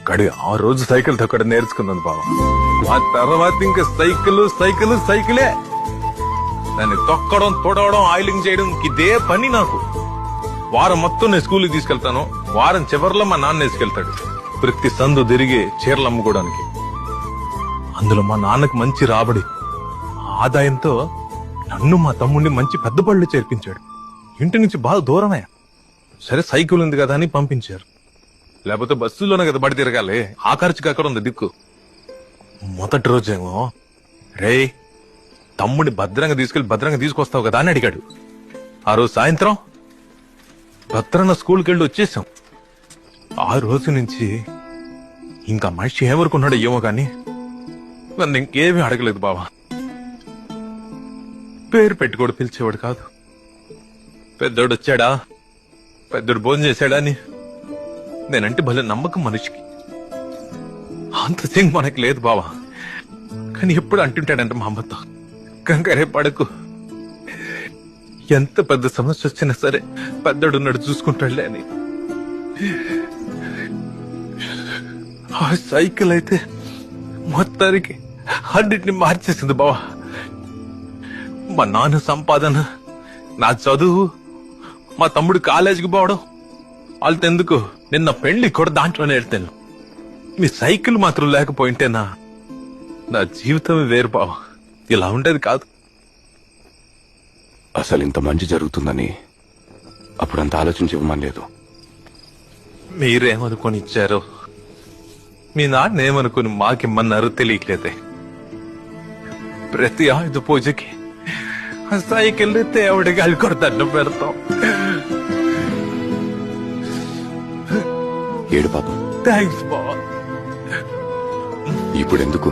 అక్కడే ఆ రోజు సైకిల్ తొక్కడం నేర్చుకున్నాను బావ. ఆ తర్వాత ఇంకా సైకిలే. దాన్ని తొక్కడం, తొడవడం, ఆయిలింగ్ చేయడం ఇదే పని నాకు. వారం మొత్తం నేను స్కూల్కి తీసుకెళ్తాను. వారం చివరిలో మా నాన్న తీసుకెళ్తాడు ప్రతి సందు తిరిగి చీరలు అమ్ముకోవడానికి. అందులో మా నాన్నకి మంచి రాబడి. ఆదాయంతో నన్ను మా తమ్ముడిని మంచి పెద్ద బళ్ళు చేర్పించాడు. ఇంటి నుంచి బాగా దూరమే. సరే సైకిల్ ఉంది కదా అని పంపించారు. లేకపోతే బస్సులోనే కదా బడి తిరగాలి. ఆ ఖర్చుకి అక్కడ ఉంది దిక్కు. మొదటి రోజేమో రే తమ్ముడిని భద్రంగా తీసుకొస్తావు కదా అని అడిగాడు. ఆ రోజు సాయంత్రం భద్రంగా స్కూల్కి వెళ్ళి వచ్చేసాం. ఆ రోజు నుంచి ఇంకా మనిషి ఏమనుకున్నాడో ఏమో గాని నన్ను ఇంకేమీ అడగలేదు బావా. పేరు పెట్టి కూడా పిలిచేవాడు కాదు. పెద్దోడు వచ్చాడా, పెద్దోడు భోజనం చేశాడా అని నేనంటే భలే నమ్మకం మనిషికి. అంత సింగ్ మనకి లేదు బావా. కానీ ఎప్పుడు అంటుంటాడంట మా అమ్మతో, కంగారే పడకు, ఎంత పెద్ద సమస్య వచ్చినా సరే పెద్దోడున్నాడు చూసుకుంటాడులే అని. ఆ సైకిల్ అయితే మొత్తానికి అన్నిటిని మార్చేసింది బావా. మా నాన్న సంపాదన, నా చదువు, మా తమ్ముడు కాలేజీకి పోవడం, వాళ్ళతో ఎందుకు నిన్న పెళ్లి కూడా దాంట్లోనే వెళ్తాను. మీ సైకిల్ మాత్రం లేకపోయింటేనా నా జీవితమే వేరు బావా. ఇలా ఉండేది కాదు. అసలు ఇంత మంచి జరుగుతుందని అప్పుడంత ఆలోచించమనలేదు. మీరేమనుకొని ఇచ్చారో, మీ నాన్న ఏమనుకుని మాకిమ్మన్నారో తెలియట్లేదే. ప్రతి ఆయుధ పూజకి ఆ సైకిల్ దేవుడికి అల్లుకొని దండం పెడతాం. ఏడు పాపం, థ్యాంక్స్ బావా. ఇప్పుడెందుకు?